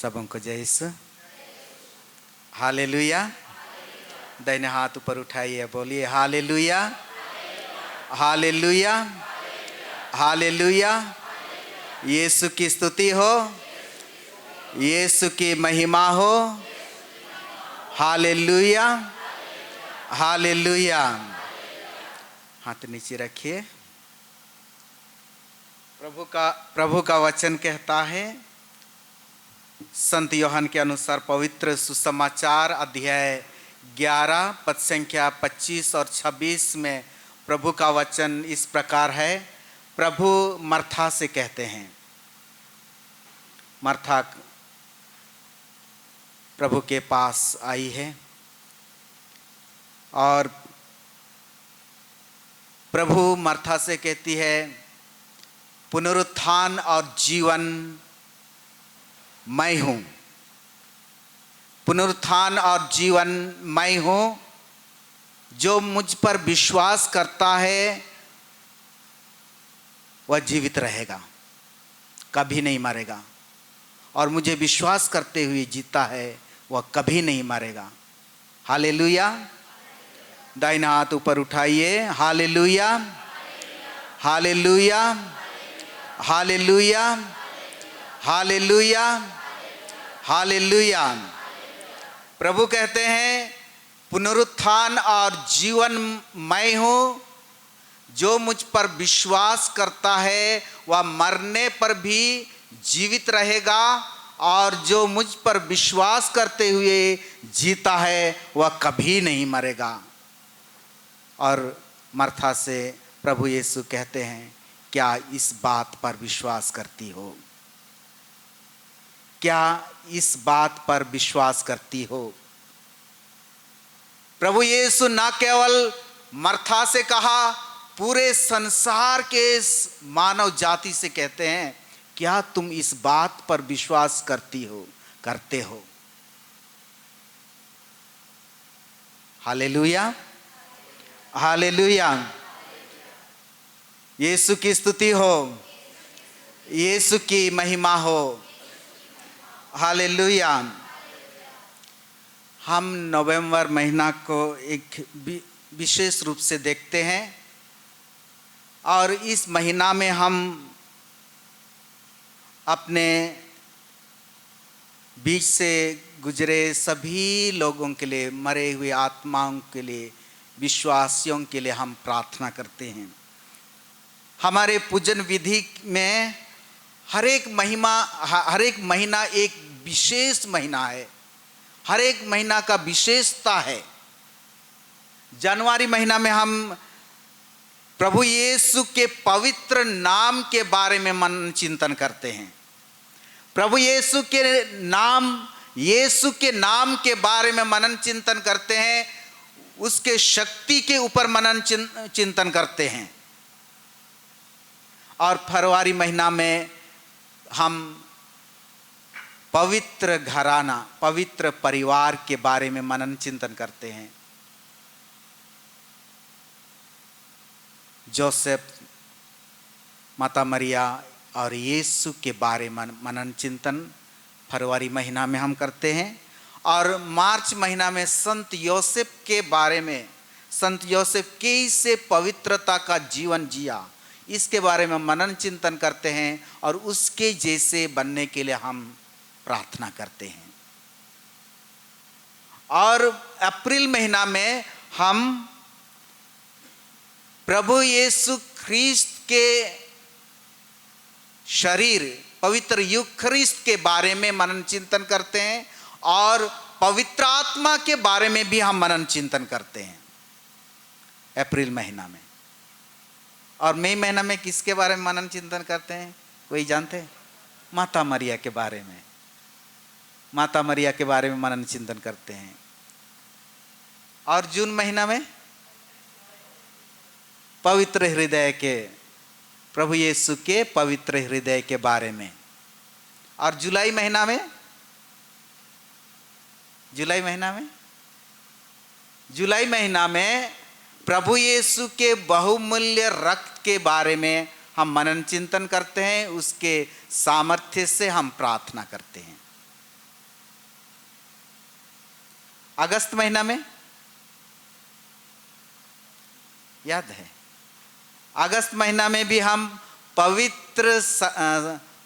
सबों को जय यीशु। हालेलुया। दाहिने हाथ ऊपर उठाइए, बोलिए हालेलुया, हालेलुया, हालेलुया। यीशु की स्तुति हो, यीशु की महिमा हो। Hallelujah, hallelujah. हाथ नीचे रखिए। प्रभु का वचन कहता है, संत यूहन्ना के अनुसार पवित्र सुसमाचार अध्याय 11 पद संख्या 25 और 26 में प्रभु का वचन इस प्रकार है। प्रभु मर्था से कहते हैं, मर्था प्रभु के पास आई है और प्रभु मर्था से कहती है, पुनरुत्थान और जीवन मैं हूँ, पुनरुत्थान और जीवन मैं हूँ। जो मुझ पर विश्वास करता है वह जीवित रहेगा, कभी नहीं मरेगा, और मुझे विश्वास करते हुए जीता है वह कभी नहीं मरेगा। हालेलुया। दाहिना हाथ ऊपर उठाइए। Hallelujah, hallelujah, hallelujah, hallelujah, hallelujah. प्रभु कहते हैं, पुनरुत्थान और जीवन मैं हूँ। जो मुझ पर विश्वास करता है वह मरने पर भी जीवित रहेगा, और जो मुझ पर विश्वास करते हुए जीता है वह कभी नहीं मरेगा। और मर्था से प्रभु यीशु कहते हैं, क्या इस बात पर विश्वास करती हो? क्या इस बात पर विश्वास करती हो? प्रभु यीशु न केवल मर्था से कहा, पूरे संसार के मानव जाति से कहते हैं, क्या तुम इस बात पर विश्वास करती हो, करते हो? Hallelujah, hallelujah. यीशु की स्तुति हो, यीशु की महिमा हो। हालेलुया। हम नवंबर महीना को एक विशेष रूप से देखते हैं, और इस महीना में हम अपने बीच से गुजरे सभी लोगों के लिए, मरे हुए आत्माओं के लिए, विश्वासियों के लिए हम प्रार्थना करते हैं। हमारे पूजन विधि में हर एक महीना एक विशेष महीना है, हर एक महीना का विशेषता है। जनवरी महीना में हम प्रभु यीशु के पवित्र नाम के बारे में मनन चिंतन करते हैं। प्रभु यीशु के नाम के बारे में मनन चिंतन करते हैं, उसके शक्ति के ऊपर मनन चिंतन करते हैं। और फरवरी महीना में हम पवित्र घराना, पवित्र परिवार के बारे में मनन चिंतन करते हैं। जोसेफ, माता मरिया और यीशु के बारे में मनन चिंतन फरवरी महीना में हम करते हैं। और मार्च महीना में संत योसेफ के बारे में, संत योसेफ कैसे पवित्रता का जीवन जिया, इसके बारे में मनन चिंतन करते हैं, और उसके जैसे बनने के लिए हम प्रार्थना करते हैं। और अप्रैल महीना में हम प्रभु यीशु ख्रीस्त के शरीर, पवित्र यूखरिस्त के बारे में मनन चिंतन करते हैं, और पवित्र आत्मा के बारे में भी हम मनन चिंतन करते हैं अप्रैल महीना में। और मई महीना में किसके बारे में मनन चिंतन करते हैं, कोई जानते हैं? माता मरिया के बारे में, माता मरिया के बारे में मनन चिंतन करते हैं। और जून महीना में पवित्र हृदय के, प्रभु यीशु के पवित्र हृदय के बारे में। और जुलाई महीना में प्रभु यीशु के बहुमूल्य रक्त के बारे में हम मनन चिंतन करते हैं, उसके सामर्थ्य से हम प्रार्थना करते हैं। अगस्त महीना में, याद है, अगस्त महीना में भी हम पवित्र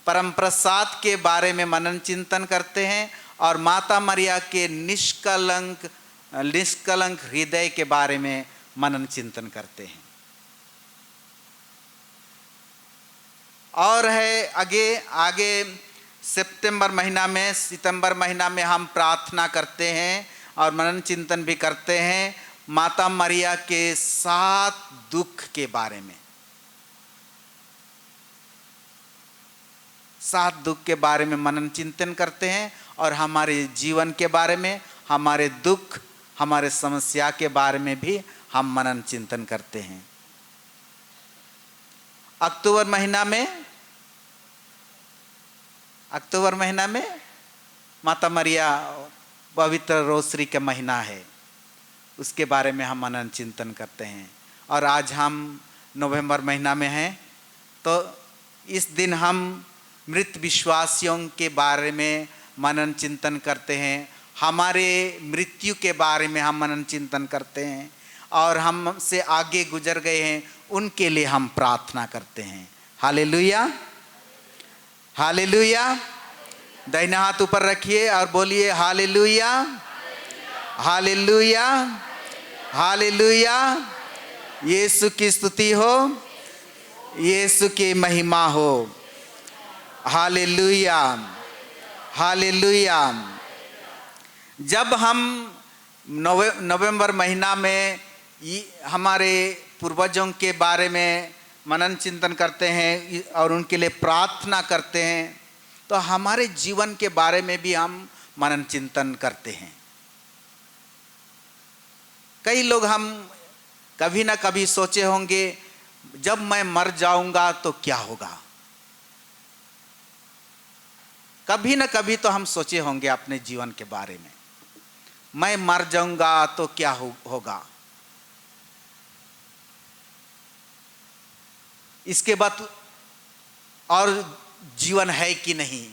परम प्रसाद के बारे में मनन चिंतन करते हैं और माता मरिया के निष्कलंक हृदय के बारे में मनन चिंतन करते हैं। और है आगे सितंबर महीना में हम प्रार्थना करते हैं और मनन चिंतन भी करते हैं माता मरिया के 7 दुख के बारे में। 7 दुख के बारे में मनन चिंतन करते हैं और हमारे जीवन के बारे में, हमारे दुख, हमारे समस्या के बारे में भी हम मनन चिंतन करते हैं। अक्टूबर महीना में माता मरिया पवित्र रोसरी का महीना है, उसके बारे में हम मनन चिंतन करते हैं। और आज हम नवंबर महीना में हैं, तो इस दिन हम मृत विश्वासियों के बारे में मनन चिंतन करते हैं, हमारे मृत्यु के बारे में हम मनन चिंतन करते हैं और हमसे आगे गुजर गए हैं उनके लिए हम प्रार्थना करते हैं। Hallelujah, hallelujah. दाहिना हाथ ऊपर रखिए और बोलिए हालेलुया, हालेलुया, हालेलुया। यीशु की स्तुति हो, यीशु की महिमा हो। Hallelujah, hallelujah. जब हम नवंबर महीना में हमारे पूर्वजों के बारे में मनन चिंतन करते हैं और उनके लिए प्रार्थना करते हैं, तो हमारे जीवन के बारे में भी हम मनन चिंतन करते हैं। कई लोग हम कभी ना कभी सोचे होंगे, जब मैं मर जाऊंगा तो क्या होगा। कभी ना कभी तो हम सोचे होंगे अपने जीवन के बारे में, मैं मर जाऊंगा तो क्या होगा, इसके बाद और जीवन है कि नहीं,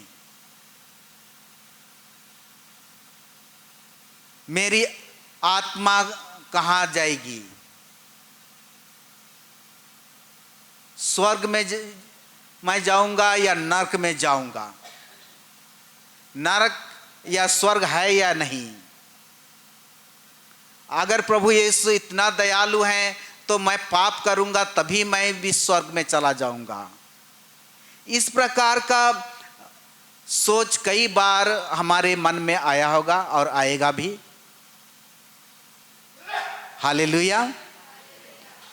मेरी आत्मा कहाँ जाएगी, स्वर्ग में मैं जाऊंगा या नरक में जाऊंगा, नरक या स्वर्ग है या नहीं। अगर प्रभु यीशु इतना दयालु हैं तो मैं पाप करूंगा तभी मैं भी स्वर्ग में चला जाऊंगा। इस प्रकार का सोच कई बार हमारे मन में आया होगा और आएगा भी। Hallelujah,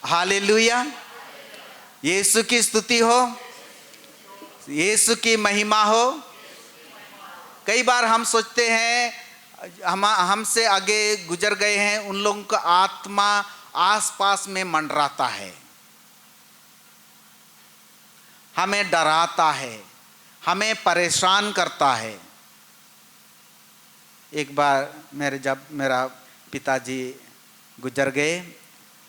hallelujah. यीशु की स्तुति हो, यीशु की महिमा हो। कई बार हम सोचते हैं हमसे आगे गुजर गए हैं, उन लोगों का आत्मा आसपास में मंडराता है, हमें डराता है, हमें परेशान करता है। एक बार जब मेरा पिताजी गुजर गए,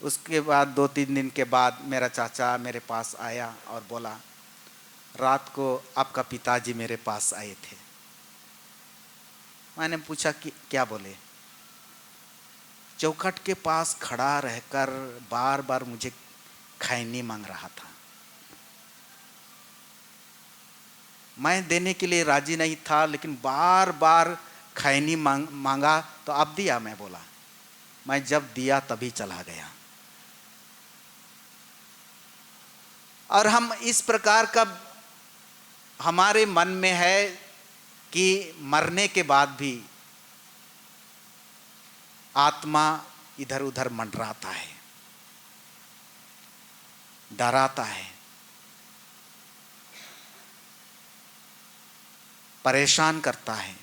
उसके बाद 2-3 दिन के बाद मेरा चाचा मेरे पास आया और बोला, रात को आपका पिताजी मेरे पास आए थे। मैंने पूछा कि क्या बोले। चौखट के पास खड़ा रहकर बार बार मुझे खैनी मांग रहा था। मैं देने के लिए राजी नहीं था, लेकिन बार बार खैनी मांगा तो अब दिया। मैं बोला, मैं जब दिया तभी चला गया। और हम इस प्रकार का हमारे मन में है कि मरने के बाद भी आत्मा इधर उधर मंडराता है, डराता है, परेशान करता है।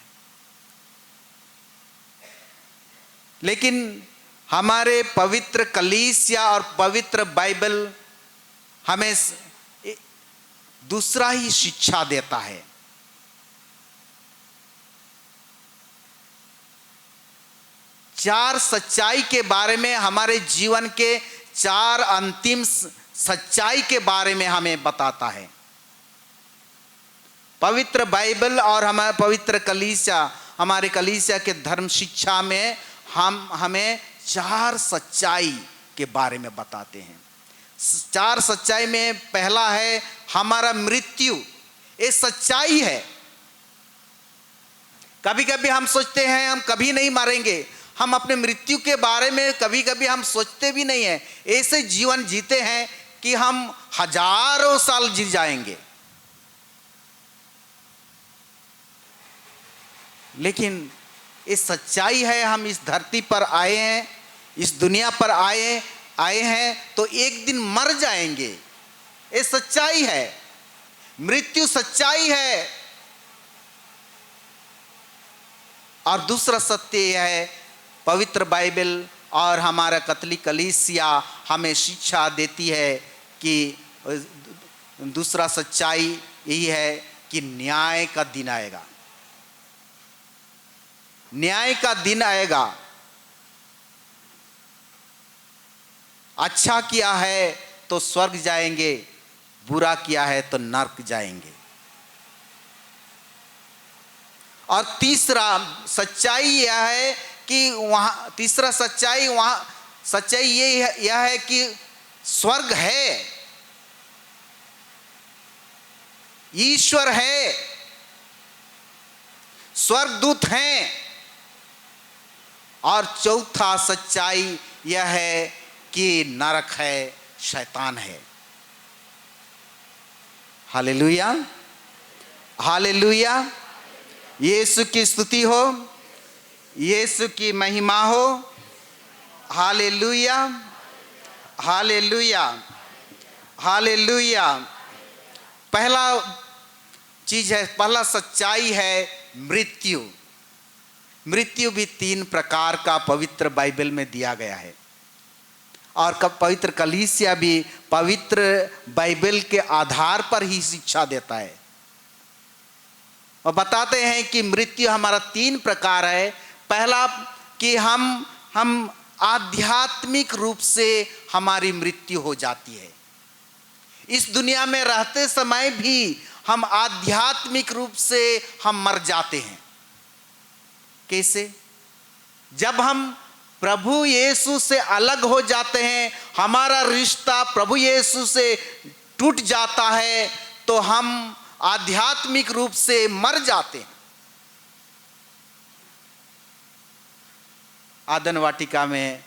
लेकिन हमारे पवित्र कलीसिया और पवित्र बाइबल हमें दूसरा ही शिक्षा देता है। चार सच्चाई के बारे में, हमारे जीवन के 4 अंतिम सच्चाई के बारे में हमें बताता है। पवित्र बाइबल और हमारे पवित्र कलीसिया, हमारे कलीसिया के धर्म शिक्षा में हमें चार सच्चाई के बारे में बताते हैं। चार सच्चाई में पहला है हमारा मृत्यु। ये सच्चाई है। कभी कभी हम सोचते हैं हम कभी नहीं मरेंगे, हम अपने मृत्यु के बारे में कभी कभी हम सोचते भी नहीं हैं। ऐसे जीवन जीते हैं कि हम हजारों साल जी जाएंगे, लेकिन ये सच्चाई है। हम इस धरती पर आए हैं, इस दुनिया पर आए हैं तो एक दिन मर जाएंगे। ये सच्चाई है। मृत्यु सच्चाई है। और दूसरा सत्य यह है, पवित्र बाइबल और हमारा कैथोलिक कलीसिया हमें शिक्षा देती है कि दूसरा सच्चाई यही है कि न्याय का दिन आएगा। न्याय का दिन आएगा। अच्छा किया है तो स्वर्ग जाएंगे, बुरा किया है तो नरक जाएंगे। और तीसरा सच्चाई यह है कि सच्चाई यह है कि स्वर्ग है, ईश्वर है, स्वर्गदूत हैं। और चौथा सच्चाई यह है कि नरक है, शैतान है। Hallelujah, hallelujah. यीशु की स्तुति हो, यीशु की महिमा हो। Hallelujah, hallelujah, hallelujah. पहला चीज है, पहला सच्चाई है मृत्यु। मृत्यु भी 3 प्रकार का पवित्र बाइबल में दिया गया है। और पवित्र कलीसिया भी पवित्र बाइबल के आधार पर ही शिक्षा देता है और बताते हैं कि मृत्यु हमारा 3 प्रकार है। पहला कि हम आध्यात्मिक रूप से हमारी मृत्यु हो जाती है। इस दुनिया में रहते समय भी हम आध्यात्मिक रूप से हम मर जाते हैं। कैसे? जब हम प्रभु यीशु से अलग हो जाते हैं, हमारा रिश्ता प्रभु यीशु से टूट जाता है, तो हम आध्यात्मिक रूप से मर जाते हैं। आदन वाटिका में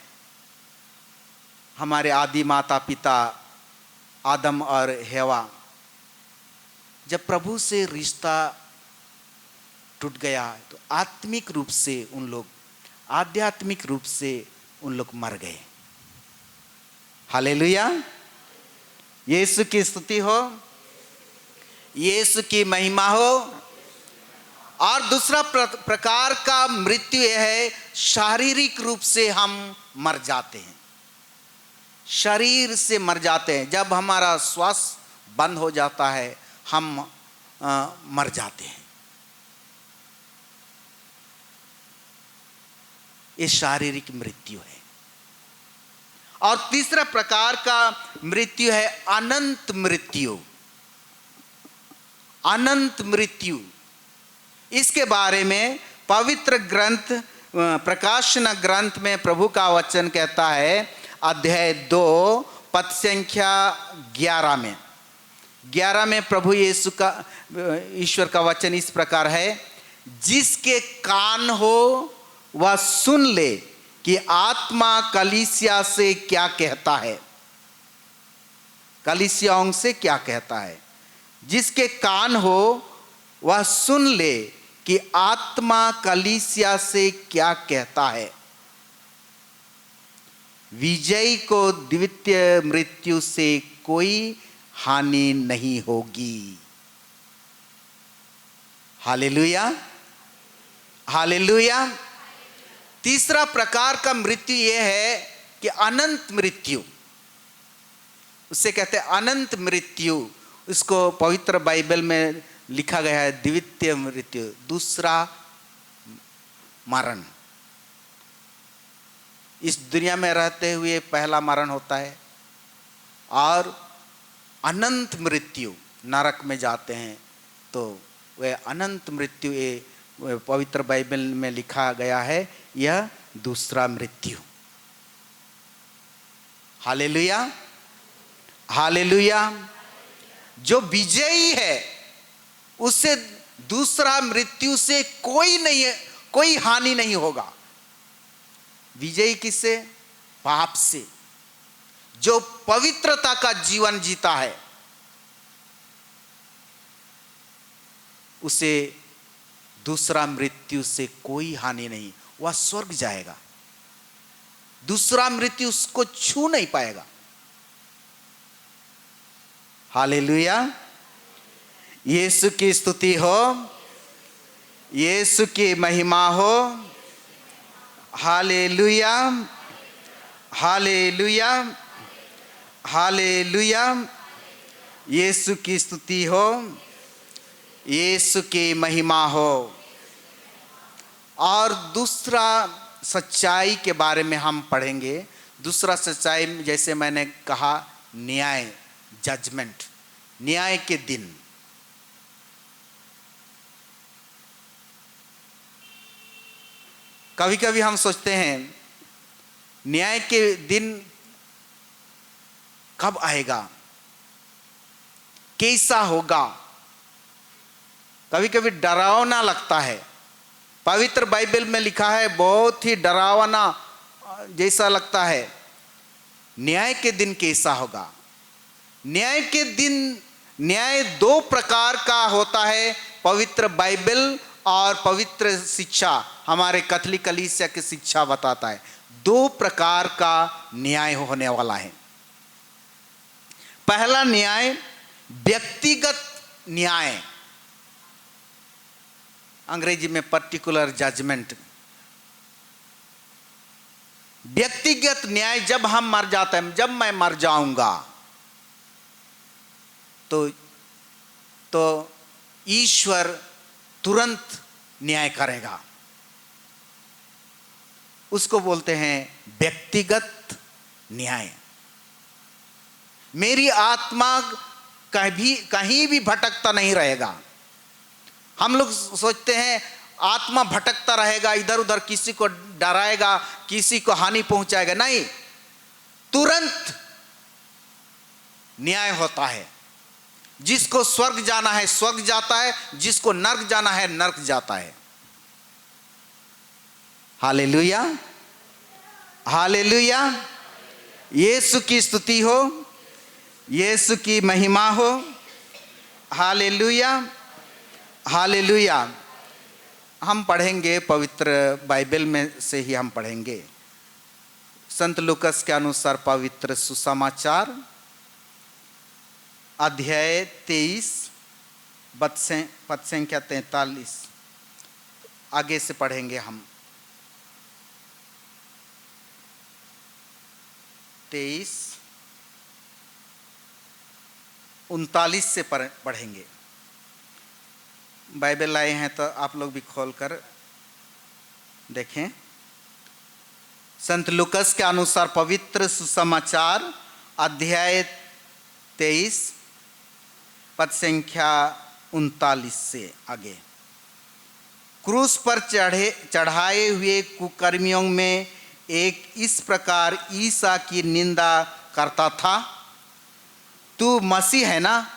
हमारे आदि माता पिता आदम और हेवा, जब प्रभु से रिश्ता टूट गया तो आत्मिक रूप से उन लोग, आध्यात्मिक रूप से उन लोग मर गए। हालेलुया, यीशु की स्तुति हो, यीशु की महिमा हो। और दूसरा प्रकार का मृत्यु यह है, शारीरिक रूप से हम मर जाते हैं, शरीर से मर जाते हैं। जब हमारा श्वास बंद हो जाता है हम मर जाते हैं। ये शारीरिक मृत्यु है। और तीसरा प्रकार का मृत्यु है अनंत मृत्यु। अनंत मृत्यु, इसके बारे में पवित्र ग्रंथ प्रकाशन ग्रंथ में प्रभु का वचन कहता है, अध्याय 2 पद संख्या 11 में 11 में प्रभु यीशु का, ईश्वर का वचन इस प्रकार है, जिसके कान हो वह सुन ले कि आत्मा कलीसिया से क्या कहता है। कलीसियाओं से क्या कहता है। जिसके कान हो वह सुन ले कि आत्मा कलीसिया से क्या कहता है। विजयी को द्वितीय मृत्यु से कोई हानि नहीं होगी। Hallelujah, hallelujah. तीसरा प्रकार का मृत्यु यह है कि अनंत मृत्यु, उससे कहते हैं अनंत मृत्यु। इसको पवित्र बाइबल में लिखा गया है द्वितीय मृत्यु, दूसरा मरण। इस दुनिया में रहते हुए पहला मरण होता है और अनंत मृत्यु, नरक में जाते हैं तो वह अनंत मृत्यु, ये पवित्र बाइबल में लिखा गया है, यह दूसरा मृत्यु। Hallelujah, hallelujah. जो विजयी है उससे दूसरा मृत्यु से कोई हानि नहीं होगा। विजयी किससे? पाप से। जो पवित्रता का जीवन जीता है उसे दूसरा मृत्यु से कोई हानि नहीं, वह स्वर्ग जाएगा। दूसरा मृत्यु उसको छू नहीं पाएगा। हालेलुया, यीशु की स्तुति हो, यीशु की महिमा हो। Hallelujah, hallelujah, hallelujah. यीशु की स्तुति हो, यीशु की महिमा हो। और दूसरा सच्चाई के बारे में हम पढ़ेंगे। दूसरा सच्चाई जैसे मैंने कहा, न्याय, जजमेंट, न्याय के दिन। कभी कभी हम सोचते हैं न्याय के दिन कब आएगा, कैसा होगा। कभी कभी डरावना लगता है। पवित्र बाइबल में लिखा है, बहुत ही डरावना जैसा लगता है। न्याय के दिन कैसा होगा? न्याय के दिन, न्याय दो प्रकार का होता है। पवित्र बाइबल और पवित्र शिक्षा, हमारे कैथोलिक कलीसिया की शिक्षा बताता है, दो प्रकार का न्याय होने वाला है। पहला न्याय व्यक्तिगत न्याय, अंग्रेजी में पर्टिकुलर जजमेंट। व्यक्तिगत न्याय जब हम मर जाते हैं, जब मैं मर जाऊंगा तो ईश्वर तुरंत न्याय करेगा। उसको बोलते हैं व्यक्तिगत न्याय। मेरी आत्मा कहीं भी भटकता नहीं रहेगा। हम लोग सोचते हैं आत्मा भटकता रहेगा, इधर उधर किसी को डराएगा, किसी को हानि पहुंचाएगा। नहीं, तुरंत न्याय होता है। जिसको स्वर्ग जाना है स्वर्ग जाता है, जिसको नर्क जाना है नर्क जाता है। Hallelujah, hallelujah. यीशु की स्तुति हो, यीशु की महिमा हो। Hallelujah, hallelujah. हम पढ़ेंगे पवित्र बाइबल में से ही हम पढ़ेंगे। संत लूकस के अनुसार पवित्र सुसमाचार अध्याय 23 पद संख्या 43 आगे से पढ़ेंगे हम। 23-39 से पढ़ेंगे। बाइबल लाए हैं तो आप लोग भी खोल कर देखें। संत लूकस के अनुसार पवित्र सुसमाचार अध्याय 23 पद संख्या 39 से आगे। क्रूस पर चढ़ाए हुए कुकर्मियों में एक इस प्रकार ईसा की निंदा करता था, तू मसीह है ना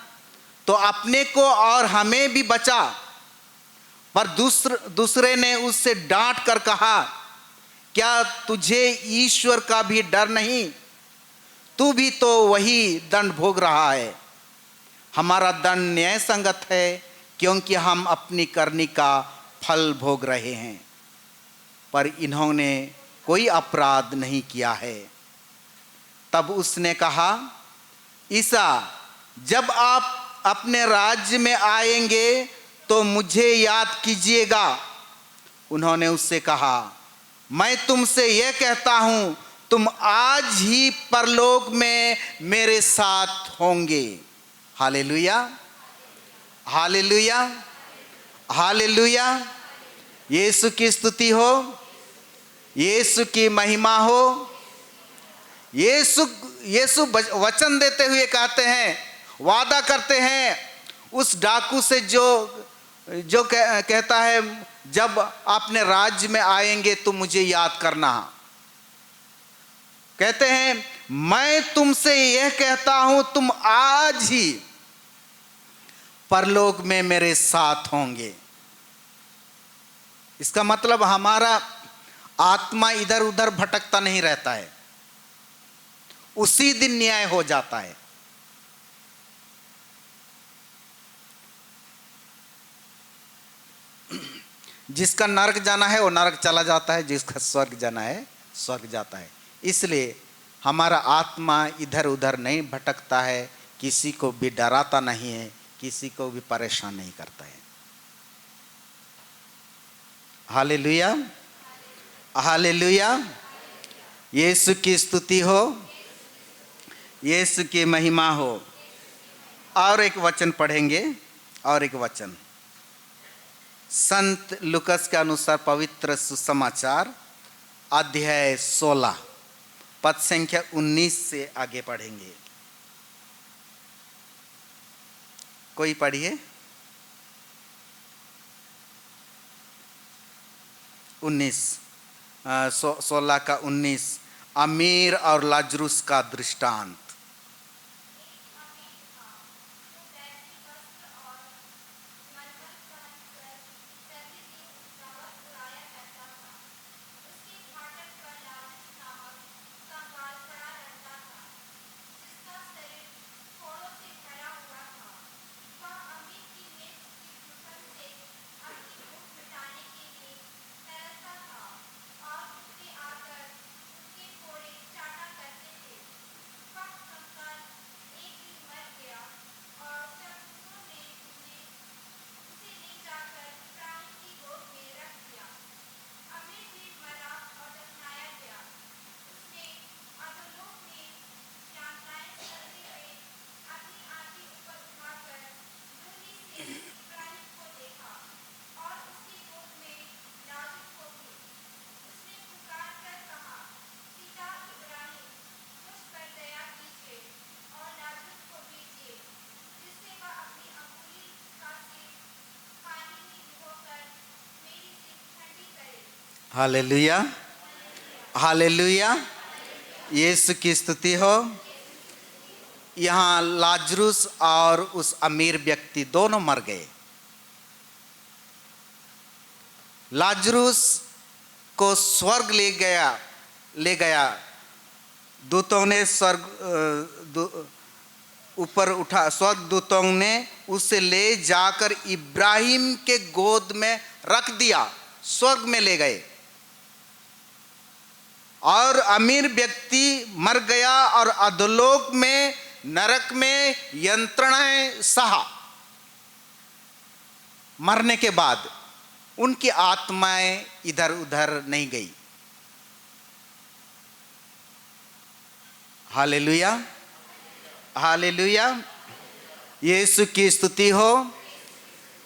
तो अपने को और हमें भी बचा। पर दूसरे ने उससे डांट कर कहा, क्या तुझे ईश्वर का भी डर नहीं? तू भी तो वही दंड भोग रहा है। हमारा दंड न्याय संगत है, क्योंकि हम अपनी करनी का फल भोग रहे हैं। पर इन्होंने कोई अपराध नहीं किया है। तब उसने कहा, ईसा, जब आप अपने राज्य में आएंगे तो मुझे याद कीजिएगा। उन्होंने उससे कहा, मैं तुमसे यह कहता हूं, तुम आज ही परलोक में मेरे साथ होंगे। Hallelujah, hallelujah, hallelujah. यीशु की स्तुति हो, यीशु की महिमा हो। यीशु वचन देते हुए कहते हैं, वादा करते हैं, उस डाकू से जो जो कहता है जब अपने राज्य में आएंगे तो मुझे याद करना। कहते हैं मैं तुमसे यह कहता हूं तुम आज ही परलोक में मेरे साथ होंगे। इसका मतलब हमारा आत्मा इधर उधर भटकता नहीं रहता है, उसी दिन न्याय हो जाता है। जिसका नरक जाना है वो नरक चला जाता है, जिसका स्वर्ग जाना है स्वर्ग जाता है। इसलिए हमारा आत्मा इधर उधर नहीं भटकता है, किसी को भी डराता नहीं है, किसी को भी परेशान नहीं करता है। Hallelujah, hallelujah. यीशु की स्तुति हो, यीशु की महिमा हो। और एक वचन पढ़ेंगे, और एक वचन संत लूकस के अनुसार पवित्र सुसमाचार अध्याय 16 पद संख्या 19 से आगे पढ़ेंगे। कोई पढ़िए। 16 का 19, अमीर और लाजरूस का दृष्टांत। Hallelujah, hallelujah. यीशु की स्तुति हो। यहाँ लाजरूस और उस अमीर व्यक्ति दोनों मर गए। लाजरूस को स्वर्ग ले गया दूतों ने, ऊपर उठा, स्वर्ग दूतों ने उसे ले जाकर इब्राहिम के गोद में रख दिया, स्वर्ग में ले गए। और अमीर व्यक्ति मर गया और अधोलोक में, नरक में यंत्रणाएं सहा। मरने के बाद उनकी आत्माएं इधर उधर नहीं गई। Hallelujah, hallelujah. यीशु की स्तुति हो,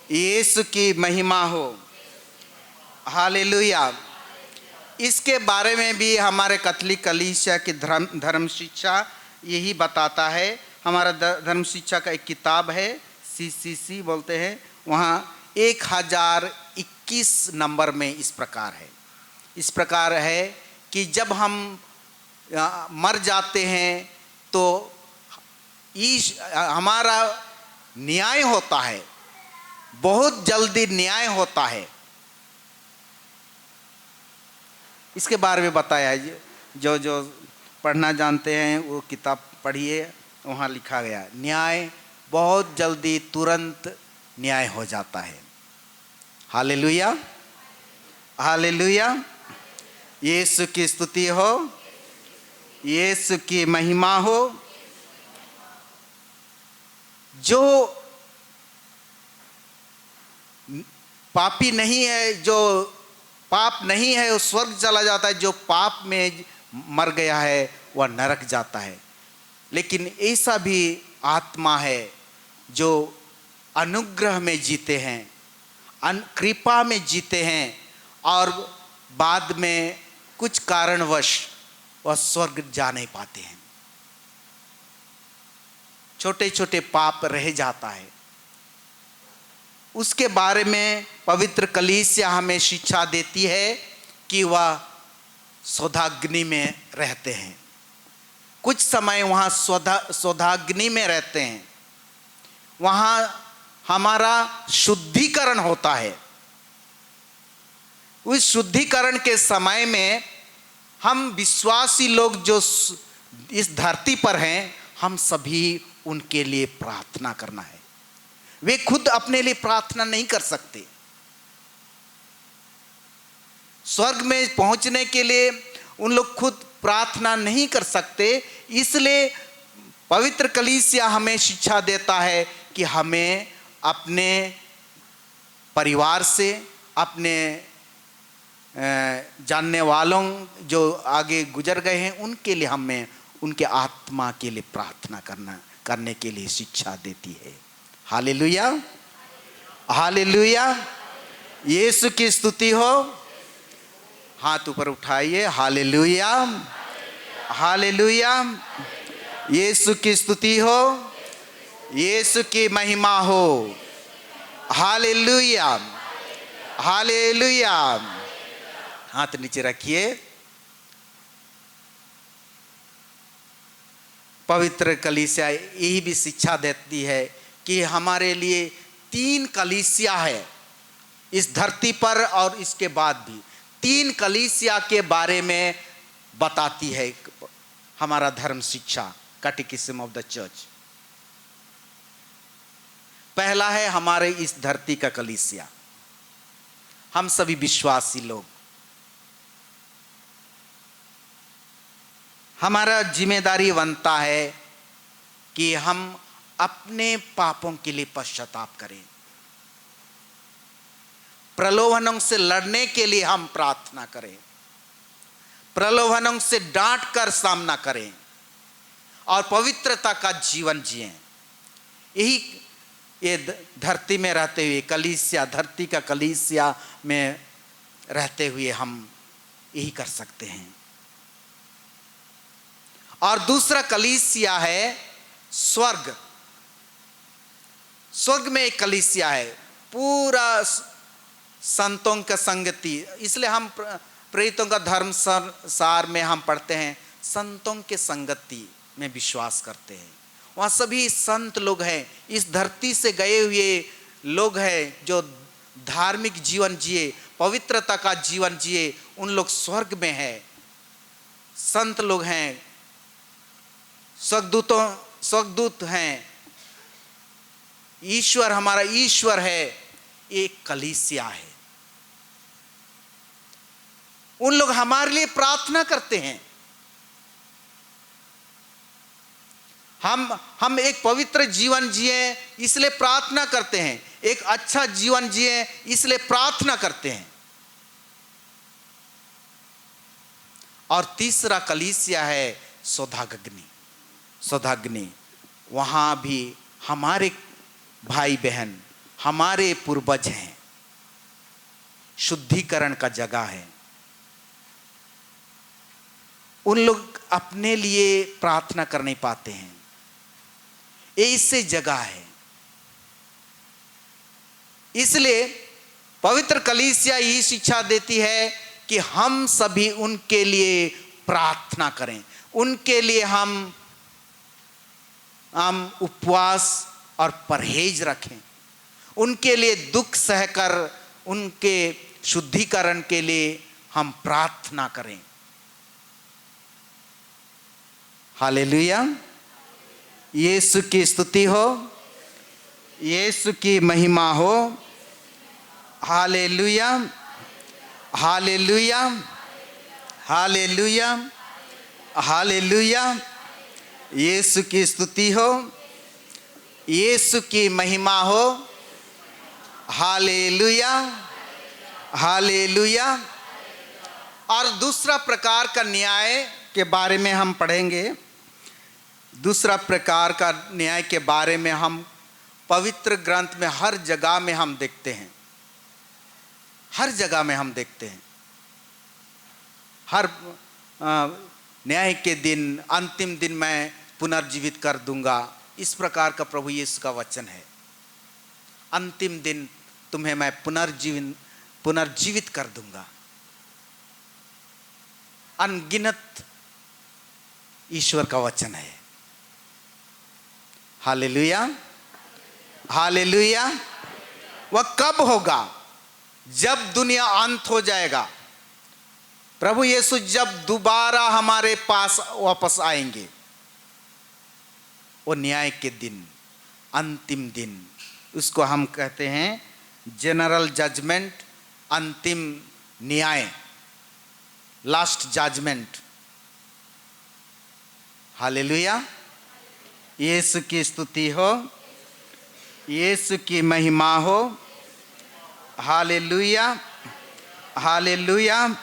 यीशु की महिमा हो। हालेलुया। इसके बारे में भी हमारे कैथोलिक कलीसिया की धर्म शिक्षा यही बताता है। हमारा धर्म शिक्षा का एक किताब है, CCC बोलते हैं, वहाँ 1021 नंबर में इस प्रकार है कि जब हम मर जाते हैं तो हमारा न्याय होता है, बहुत जल्दी न्याय होता है। इसके बारे में बताया है। जो पढ़ना जानते हैं वो किताब पढ़िए, वहाँ लिखा गया न्याय बहुत जल्दी, तुरंत न्याय हो जाता है। Hallelujah, hallelujah. यीशु की स्तुति हो, यीशु की महिमा हो। जो पापी नहीं है, जो पाप नहीं है, वो स्वर्ग चला जाता है। जो पाप में मर गया है वह नरक जाता है। लेकिन ऐसा भी आत्मा है जो अनुग्रह में जीते हैं, कृपा में जीते हैं, और बाद में कुछ कारणवश वह स्वर्ग जा नहीं पाते हैं। छोटे छोटे पाप रह जाता है। उसके बारे में पवित्र कलीसिया हमें शिक्षा देती है कि वह शोधाग्नि में रहते हैं। कुछ समय वहाँ शोधाग्नि में रहते हैं, वहाँ हमारा शुद्धिकरण होता है। उस शुद्धिकरण के समय में हम विश्वासी लोग जो इस धरती पर हैं, हम सभी उनके लिए प्रार्थना करना है। वे खुद अपने लिए प्रार्थना नहीं कर सकते। स्वर्ग में पहुंचने के लिए उन लोग खुद प्रार्थना नहीं कर सकते। इसलिए पवित्र कलीसिया हमें शिक्षा देता है कि हमें अपने परिवार से, अपने जानने वालों जो आगे गुजर गए हैं, उनके लिए हमें उनके आत्मा के लिए प्रार्थना करने के लिए शिक्षा देती है। हालेलुया, हालेलुया, यीशु की स्तुति हो। हाथ ऊपर उठाइए। हालेलुया, हालेलुया, यीशु की स्तुति हो, यीशु की महिमा हो। Hallelujah, hallelujah. हाथ नीचे रखिए। पवित्र कलीसिया यही भी शिक्षा देती है कि हमारे लिए 3 कलीसिया है इस धरती पर, और इसके बाद भी 3 कलीसिया के बारे में बताती है हमारा धर्म शिक्षा, कैटेकिज्म ऑफ द चर्च। पहला है हमारे इस धरती का कलीसिया, हम सभी विश्वासी लोग। हमारा जिम्मेदारी बनता है कि हम अपने पापों के लिए पश्चाताप करें, प्रलोभनों से लड़ने के लिए हम प्रार्थना करें, प्रलोभनों से डांट कर सामना करें और पवित्रता का जीवन जिएं। यही ये धरती में रहते हुए कलीसिया, धरती का कलीसिया में रहते हुए हम यही कर सकते हैं। और दूसरा कलीसिया है स्वर्ग। स्वर्ग में एक कलीसिया है, पूरा संतों का संगति। इसलिए हम प्रेरितों का धर्म सार में हम पढ़ते हैं, संतों के संगति में विश्वास करते हैं। वहाँ सभी संत लोग हैं, इस धरती से गए हुए लोग हैं जो धार्मिक जीवन जिए, पवित्रता का जीवन जिए, उन लोग स्वर्ग में हैं। संत लोग हैं, स्वर्गदूत हैं, ईश्वर हमारा ईश्वर है। एक कलीसिया है, उन लोग हमारे लिए प्रार्थना करते हैं। हम एक पवित्र जीवन जिए इसलिए प्रार्थना करते हैं, एक अच्छा जीवन जिए इसलिए प्रार्थना करते हैं। और तीसरा कलीसिया है शोधाग्नि। शोधाग्नि, वहां भी हमारे भाई बहन, हमारे पूर्वज हैं, शुद्धिकरण का जगह है। उन लोग अपने लिए प्रार्थना कर नहीं पाते हैं, ऐसे जगह है। इसलिए पवित्र कलीसिया यही शिक्षा देती है कि हम सभी उनके लिए प्रार्थना करें, उनके लिए हम उपवास और परहेज रखें, उनके लिए दुख सहकर उनके शुद्धिकरण के लिए हम प्रार्थना करें। हालेलुया, यीशु की स्तुति हो, यीशु की महिमा हो। हालेलुया, हालेलुया, हालेलुया, हालेलुया, यीशु की स्तुति हो, यीशु की महिमा हो। Hallelujah, hallelujah. और दूसरा प्रकार का न्याय के बारे में हम पढ़ेंगे। दूसरा प्रकार का न्याय के बारे में हम पवित्र ग्रंथ में हर जगह में हम देखते हैं, हर जगह में हम देखते हैं। हर न्याय के दिन, अंतिम दिन मैं पुनर्जीवित कर दूंगा, इस प्रकार का प्रभु यीशु का वचन है। अंतिम दिन तुम्हें मैं पुनर्जीवित कर दूंगा। अनगिनत ईश्वर का वचन है। Hallelujah, hallelujah. वह कब होगा? जब दुनिया अंत हो जाएगा। प्रभु यीशु जब दोबारा हमारे पास वापस आएंगे, वो न्याय के दिन, अंतिम दिन, उसको हम कहते हैं जनरल जजमेंट, अंतिम न्याय, लास्ट जजमेंट। हालेलुया। यीशु की स्तुति हो, यीशु की महिमा हो। Hallelujah, hallelujah.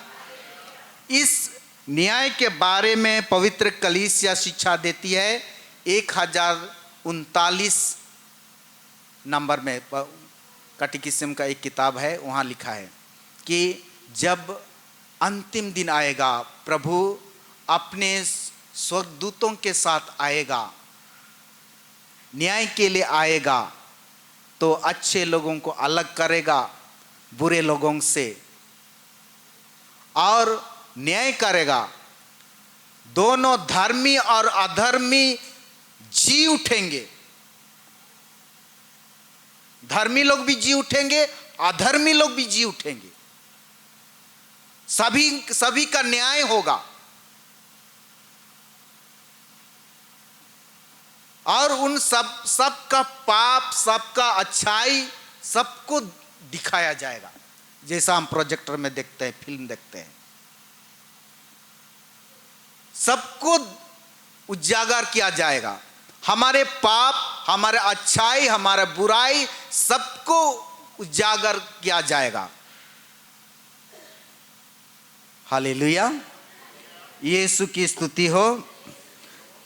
इस न्याय के बारे में पवित्र कलीसिया शिक्षा देती है। 1039 नंबर में कैटेकिज्म का एक किताब है, वहाँ लिखा है कि जब अंतिम दिन आएगा, प्रभु अपने स्वर्गदूतों के साथ आएगा, न्याय के लिए आएगा, तो अच्छे लोगों को अलग करेगा बुरे लोगों से और न्याय करेगा। दोनों धर्मी और अधर्मी जी उठेंगे। धर्मी लोग भी जी उठेंगे, अधर्मी लोग भी जी उठेंगे। सभी का न्याय होगा और उन सबका पाप, सबका अच्छाई, सबको दिखाया जाएगा। जैसा हम प्रोजेक्टर में देखते हैं, फिल्म देखते हैं, सबको उजागर किया जाएगा। हमारे पाप, हमारे अच्छाई, हमारे बुराई, सबको उजागर किया जाएगा। हालेलुया। यीशु की स्तुति हो,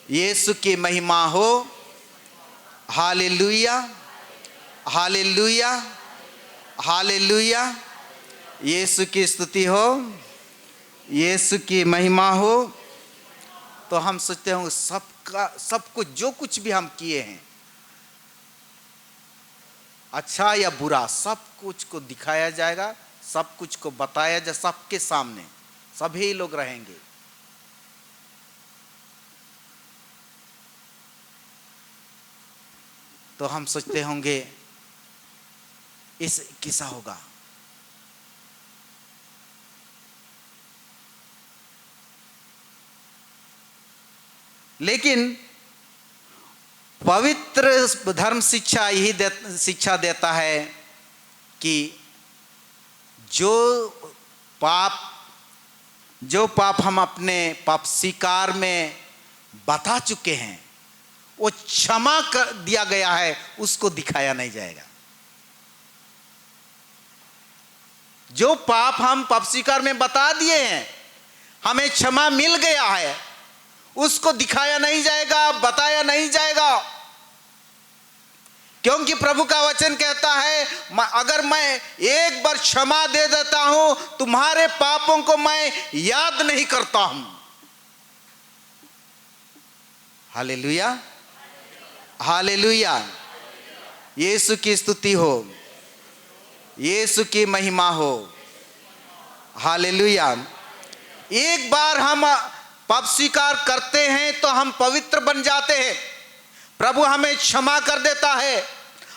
यीशु की महिमा हो। Hallelujah, hallelujah, hallelujah. यीशु की स्तुति हो, यीशु की महिमा हो। तो हम सोचते हैं सब कुछ, जो कुछ भी हम किए हैं, अच्छा या बुरा, सब कुछ को दिखाया जाएगा, सब कुछ को बताया जाए, सबके सामने सभी लोग रहेंगे। तो हम सोचते होंगे इस कैसा होगा। लेकिन पवित्र धर्म शिक्षा यही शिक्षा देता है कि जो पाप हम अपने पाप स्वीकार में बता चुके हैं, वो क्षमा कर दिया गया है, उसको दिखाया नहीं जाएगा। जो पाप हम पाप स्वीकार में बता दिए हैं, हमें क्षमा मिल गया है, उसको दिखाया नहीं जाएगा, बताया नहीं जाएगा। क्योंकि प्रभु का वचन कहता है, अगर मैं एक बार क्षमा दे देता हूं, तुम्हारे पापों को मैं याद नहीं करता हूं। Hallelujah, hallelujah. यीशु की स्तुति हो, यीशु की महिमा हो। हालेलुया। एक बार हम पाप स्वीकार करते हैं तो हम पवित्र बन जाते हैं। प्रभु हमें क्षमा कर देता है,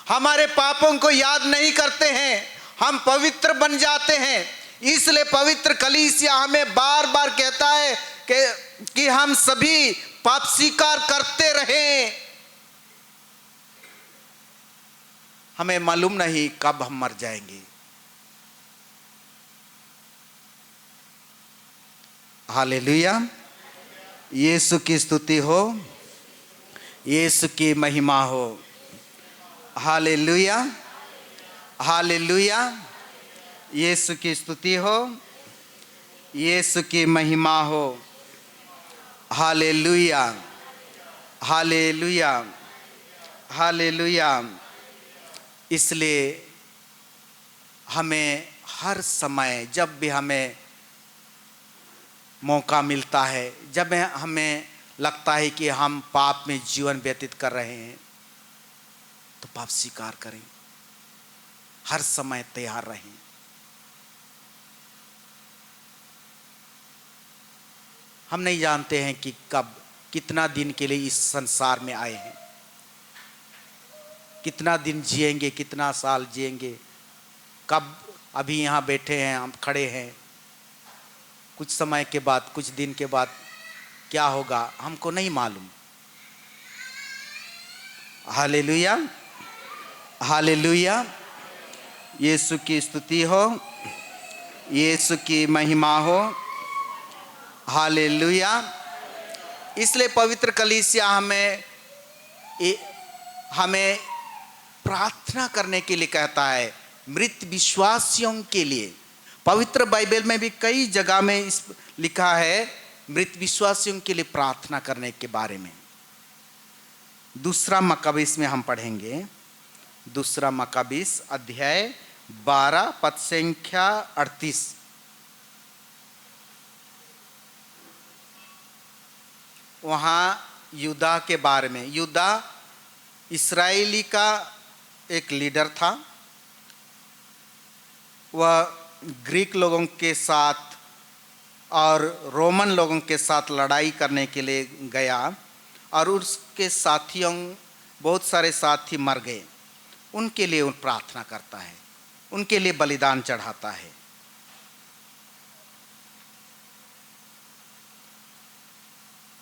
हमारे पापों को याद नहीं करते हैं, हम पवित्र बन जाते हैं। इसलिए पवित्र कलीसिया हमें बार बार कहता है कि हम सभी पाप स्वीकार करते रहें। हमें मालूम नहीं कब हम मर जाएंगे। हालेलुया। यीशु की स्तुति हो, यीशु की महिमा हो। Hallelujah, hallelujah. यीशु की स्तुति हो, यीशु की महिमा हो। Hallelujah, hallelujah, hallelujah. इसलिए हमें हर समय, जब भी हमें मौका मिलता है, जब हमें लगता है कि हम पाप में जीवन व्यतीत कर रहे हैं, तो पाप स्वीकार करें। हर समय तैयार रहें। हम नहीं जानते हैं कि कब, कितना दिन के लिए इस संसार में आए हैं, कितना दिन जिएंगे, कितना साल जिएंगे, कब अभी यहाँ बैठे हैं, हम खड़े हैं, कुछ समय के बाद, कुछ दिन के बाद क्या होगा हमको नहीं मालूम। हालेलुया, हालेलुया, यीशु की स्तुति हो, यीशु की महिमा हो। हालेलुया। इसलिए पवित्र कलीसिया हमें प्रार्थना करने के लिए कहता है, मृत विश्वासियों के लिए। पवित्र बाइबल में भी कई जगह में इस लिखा है मृत विश्वासियों के लिए प्रार्थना करने के बारे में। दूसरा मकाबीस में हम पढ़ेंगे, दूसरा मकाबीस अध्याय 12 पद संख्या 38। वहाँ यूदा के बारे में, यूदा इस्राएली का एक लीडर था। वह ग्रीक लोगों के साथ और रोमन लोगों के साथ लड़ाई करने के लिए गया और उसके साथियों, बहुत सारे साथी मर गए। उनके लिए वो प्रार्थना करता है, उनके लिए बलिदान चढ़ाता है।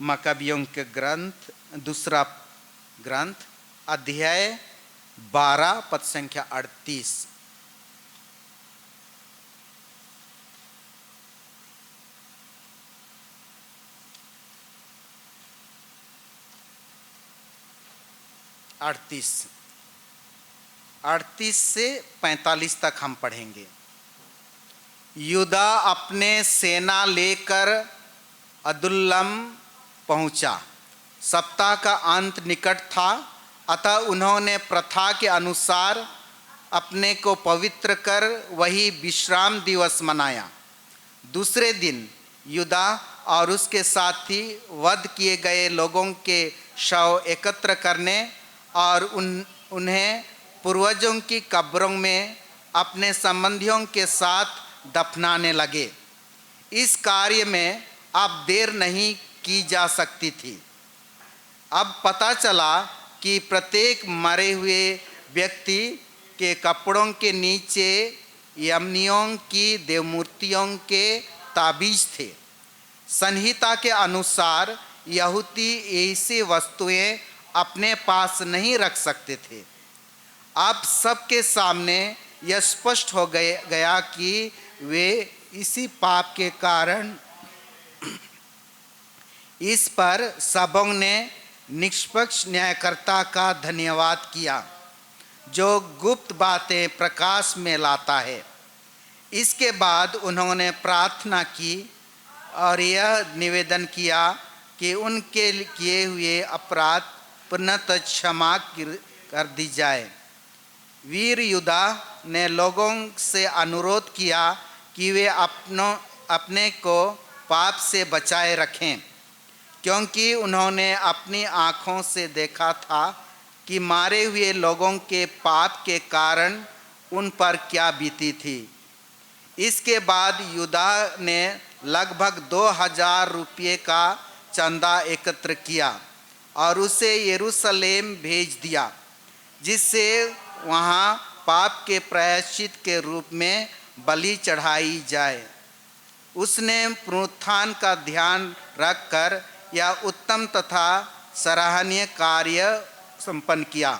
मकाबियों के ग्रंथ, दूसरा ग्रंथ अध्याय 12 पद संख्या 38। अड़तीस से 45 तक हम पढ़ेंगे। यूदा अपने सेना लेकर अदुल्लम पहुंचा। सप्ताह का अंत निकट था, अतः उन्होंने प्रथा के अनुसार अपने को पवित्र कर वही विश्राम दिवस मनाया। दूसरे दिन यूदा और उसके साथी वध किए गए लोगों के शव एकत्र करने और उन्हें पूर्वजों की कब्रों में अपने संबंधियों के साथ दफनाने लगे। इस कार्य में अब देर नहीं की जा सकती थी। अब पता चला कि प्रत्येक मरे हुए व्यक्ति के कपड़ों के नीचे यमनियों की देवमूर्तियों के ताबीज थे। संहिता के अनुसार यहूदी ऐसी वस्तुएं अपने पास नहीं रख सकते थे। अब सबके सामने यह स्पष्ट हो गया कि वे इसी पाप के कारण, इस पर सबों ने निष्पक्ष न्यायकर्ता का धन्यवाद किया जो गुप्त बातें प्रकाश में लाता है। इसके बाद उन्होंने प्रार्थना की और यह निवेदन किया कि उनके किए हुए अपराध पुनः क्षमा कर दी जाए। वीर यूदा ने लोगों से अनुरोध किया कि वे अपने को पाप से बचाए रखें, क्योंकि उन्होंने अपनी आँखों से देखा था कि मारे हुए लोगों के पाप के कारण उन पर क्या बीती थी। इसके बाद यूदा ने लगभग 2000 रुपये का चंदा एकत्र किया और उसे यरूशलेम भेज दिया, जिससे वहाँ पाप के प्रायश्चित के रूप में बलि चढ़ाई जाए। उसने पुनरुत्थान का ध्यान रखकर यह उत्तम तथा सराहनीय कार्य संपन्न किया।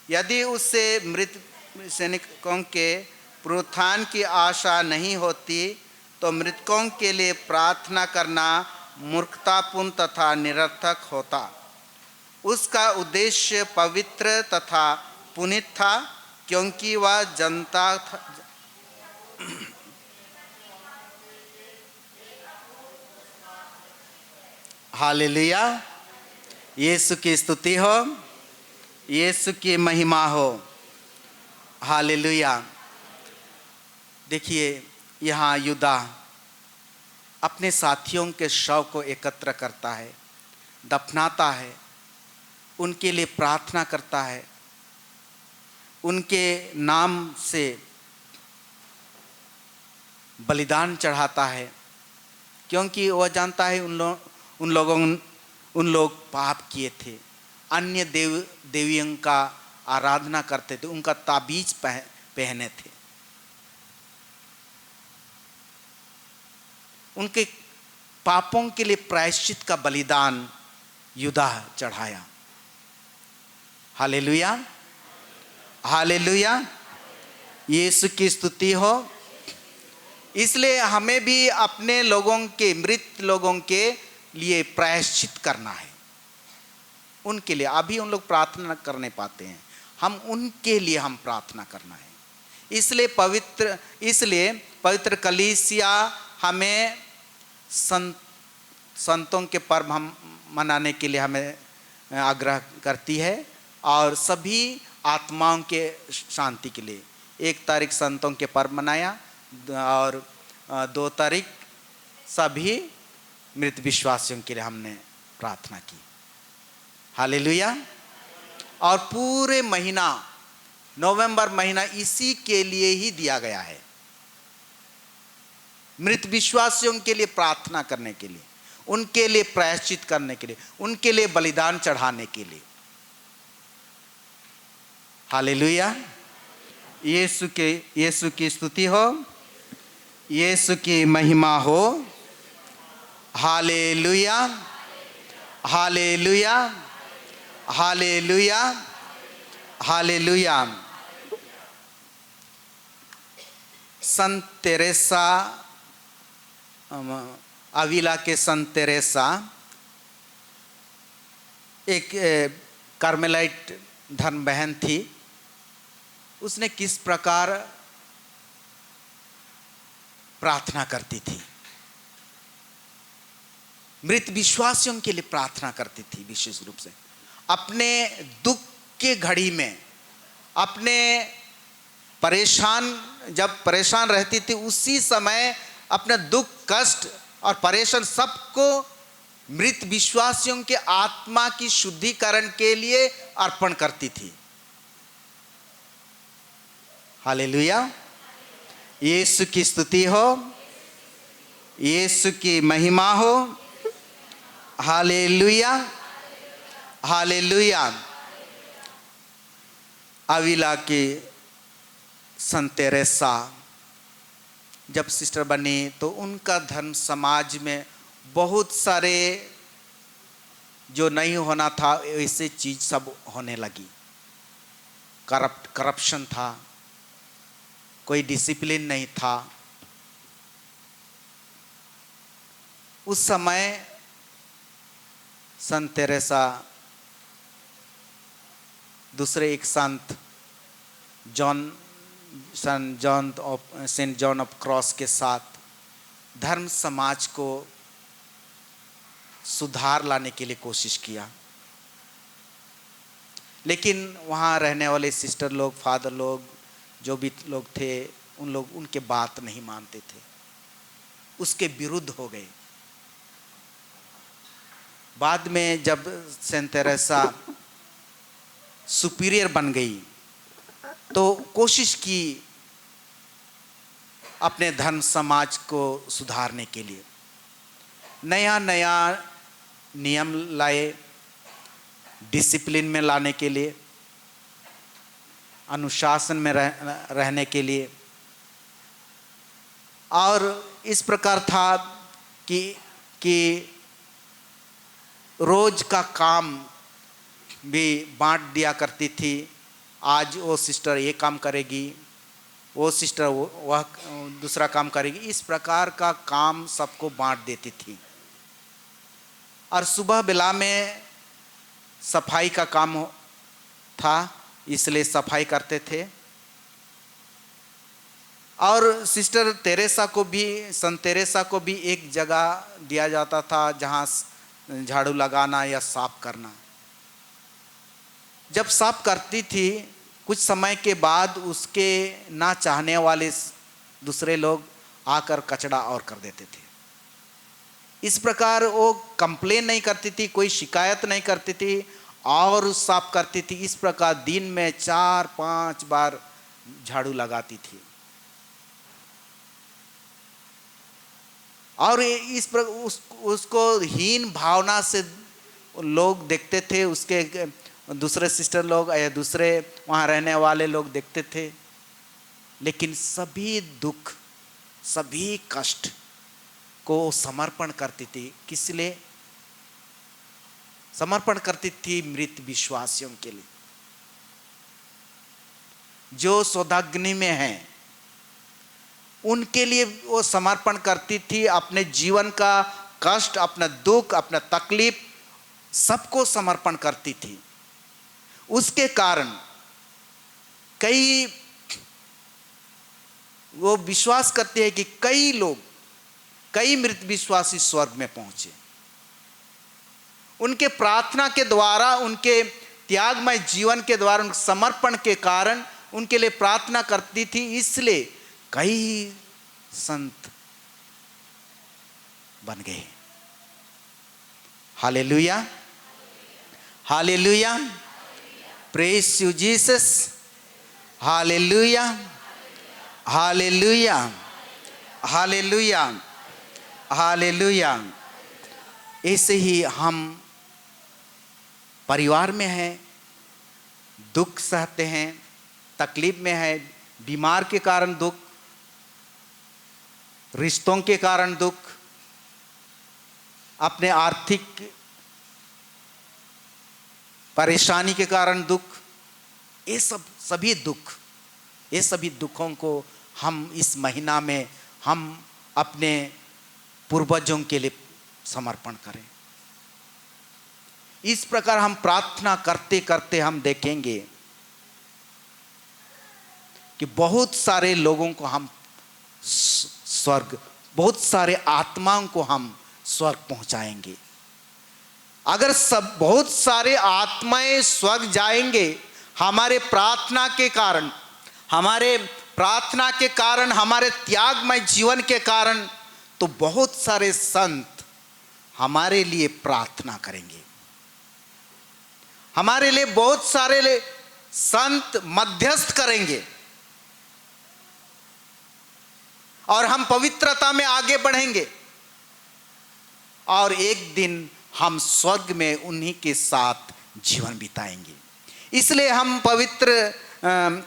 यदि उससे मृत सैनिकों के पुनरुत्थान की आशा नहीं होती तो मृतकों के लिए प्रार्थना करना मूर्खतापूर्ण तथा निरर्थक होता। उसका उद्देश्य पवित्र तथा पुनीत था, क्योंकि वह जनता था। हालेलुया, यीशु की स्तुति हो, यीशु की महिमा हो। हालेलुया। देखिए, यहाँ यूदा अपने साथियों के शव को एकत्र करता है, दफनाता है, उनके लिए प्रार्थना करता है। उनके नाम से बलिदान चढ़ाता है, क्योंकि वह जानता है उन लोग पाप किए थे, अन्य देवियों का आराधना करते थे, उनका ताबीज पहने थे। उनके पापों के लिए प्रायश्चित का बलिदान युदा चढ़ाया। हालेलुया, हालेलुया, यीशु की स्तुति हो। इसलिए हमें भी अपने लोगों के, मृत लोगों के लिए प्रायश्चित करना है। उनके लिए अभी उन लोग प्रार्थना कर नहीं पाते हैं, हम उनके लिए हम प्रार्थना करना है। इसलिए पवित्र कलीसिया हमें संतों के पर्व हम मनाने के लिए हमें आग्रह करती है, और सभी आत्माओं के शांति के लिए 1 तारीख संतों के पर्व मनाया, और 2 तारीख सभी मृत विश्वासियों के लिए हमने प्रार्थना की। हालेलुया। और पूरे महीना, नवंबर महीना इसी के लिए ही दिया गया है, मृत विश्वासियों के लिए प्रार्थना करने के लिए, उनके लिए प्रायश्चित करने के लिए, उनके लिए बलिदान चढ़ाने के लिए। हालेलुया, यीशु की स्तुति हो, यीशु की महिमा हो। Hallelujah, hallelujah, hallelujah, hallelujah. संत तेरेसा, अविला के संत तेरेसा एक कार्मेलाइट धर्म बहन थी। उसने किस प्रकार प्रार्थना करती थी, मृत विश्वासियों के लिए प्रार्थना करती थी। विशेष रूप से अपने दुख के घड़ी में, अपने जब परेशान रहती थी, उसी समय अपने दुख, कष्ट और परेशान सबको मृत विश्वासियों के आत्मा की शुद्धिकरण के लिए अर्पण करती थी। हालेलुया, यीशु की स्तुति हो, यीशु की महिमा हो। Hallelujah, hallelujah. अविला की संत तेरेसा जब सिस्टर बनी तो उनका धर्म समाज में बहुत सारे जो नहीं होना था ऐसे चीज सब होने लगी। करप्शन था, कोई डिसिप्लिन नहीं था। उस समय संत तेरेसा दूसरे एक संत सेंट जॉन ऑफ क्रॉस के साथ धर्म समाज को सुधार लाने के लिए कोशिश किया, लेकिन वहाँ रहने वाले सिस्टर लोग, फादर लोग, जो भी लोग थे, उन लोग उनके बात नहीं मानते थे, उसके विरुद्ध हो गए। बाद में जब सेंट तेरेसा सुपीरियर बन गई तो कोशिश की अपने धर्म समाज को सुधारने के लिए, नया नया नियम लाए, डिसिप्लिन में लाने के लिए, अनुशासन में रहने के लिए। और इस प्रकार था कि रोज का काम भी बांट दिया करती थी। आज वो सिस्टर ये काम करेगी, वो सिस्टर वह दूसरा काम करेगी। इस प्रकार का काम सबको बांट देती थी। और सुबह बेला में सफाई का काम था, इसलिए सफाई करते थे। और सिस्टर तेरेसा को भी, संत तेरेसा को भी एक जगह दिया जाता था जहाँ झाड़ू लगाना या साफ करना। जब साफ करती थी, कुछ समय के बाद उसके ना चाहने वाले दूसरे लोग आकर कचरा और कर देते थे। इस प्रकार वो कंप्लेन नहीं करती थी, कोई शिकायत नहीं करती थी, और साफ करती थी। इस प्रकार दिन में 4-5 बार झाड़ू लगाती थी। और उसको हीन भावना से लोग देखते थे, उसके दूसरे सिस्टर लोग या दूसरे वहाँ रहने वाले लोग देखते थे। लेकिन सभी दुख, सभी कष्ट को समर्पण करती थी। किस लिए समर्पण करती थी? मृत विश्वासियों के लिए, जो शोधाग्नि में हैं, उनके लिए वो समर्पण करती थी। अपने जीवन का कष्ट, अपना दुख, अपना तकलीफ सबको समर्पण करती थी। उसके कारण कई, वो विश्वास करते हैं कि कई लोग, कई मृत विश्वासी स्वर्ग में पहुंचे। उनके प्रार्थना के द्वारा, उनके त्यागमय जीवन के द्वारा, उनके समर्पण के कारण उनके लिए प्रार्थना करती थी। इसलिए कई संत बन गए। Hallelujah, hallelujah, praise you Jesus, hallelujah, hallelujah, hallelujah, hallelujah. ऐसे ही हम परिवार में हैं, दुख सहते हैं, तकलीफ में है, बीमार के कारण दुख, रिश्तों के कारण दुख, अपने आर्थिक परेशानी के कारण दुख, ये सभी दुख, ये सभी दुखों को हम इस महीना में हम अपने पूर्वजों के लिए समर्पण करें। इस प्रकार हम प्रार्थना करते करते हम देखेंगे कि बहुत सारे लोगों को हम स्वर्ग, बहुत सारे आत्माओं को हम स्वर्ग पहुंचाएंगे। अगर सब बहुत सारे आत्माएं स्वर्ग जाएंगे हमारे प्रार्थना के कारण, हमारे प्रार्थना के कारण, हमारे त्यागमय जीवन के कारण, तो बहुत सारे संत हमारे लिए प्रार्थना करेंगे। हमारे लिए बहुत सारे संत मध्यस्थ करेंगे और हम पवित्रता में आगे बढ़ेंगे और एक दिन हम स्वर्ग में उन्हीं के साथ जीवन बिताएंगे। इसलिए हम पवित्र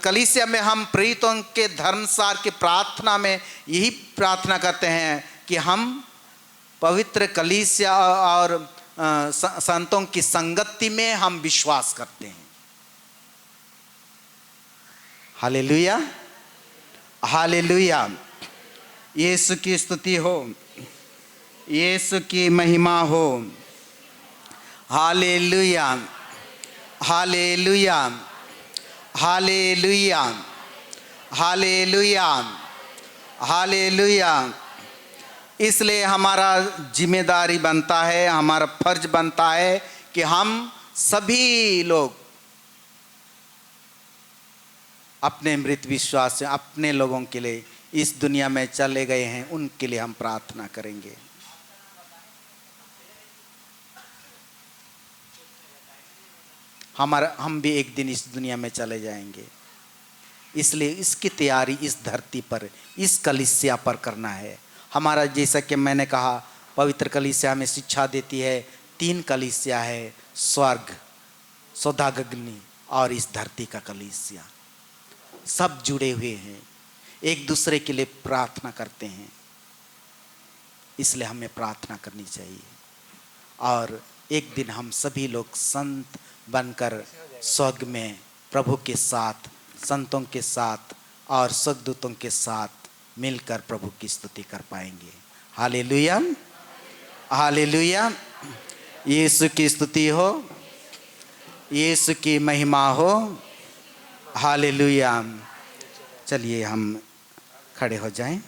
कलीसिया में हम प्रेरितों के धर्मसार के प्रार्थना में यही प्रार्थना करते हैं कि हम पवित्र कलीसिया और संतों की संगति में हम विश्वास करते हैं। Hallelujah, hallelujah. यीशु की स्तुति हो, यीशु की महिमा हो। Hallelujah, hallelujah, hallelujah, hallelujah, hallelujah. इसलिए हमारा जिम्मेदारी बनता है, हमारा फर्ज बनता है कि हम सभी लोग अपने मृत विश्वास से, अपने लोगों के लिए इस दुनिया में चले गए हैं, उनके लिए हम प्रार्थना करेंगे। हम भी एक दिन इस दुनिया में चले जाएंगे, इसलिए इसकी तैयारी इस धरती पर, इस कलीसिया पर करना है। हमारा, जैसा कि मैंने कहा, पवित्र कलीसिया में शिक्षा देती है 3 कलीसिया है, स्वर्ग, सौदागग्नि और इस धरती का कलीसिया। सब जुड़े हुए हैं, एक दूसरे के लिए प्रार्थना करते हैं। इसलिए हमें प्रार्थना करनी चाहिए और एक दिन हम सभी लोग संत बनकर स्वर्ग में प्रभु के साथ, संतों के साथ और स्वर्गदूतों के साथ मिलकर प्रभु की स्तुति कर पाएंगे। Hallelujah, hallelujah. यीशु की स्तुति हो, यीशु की महिमा हो। हालेलुया। चलिए हम खड़े हो जाएं।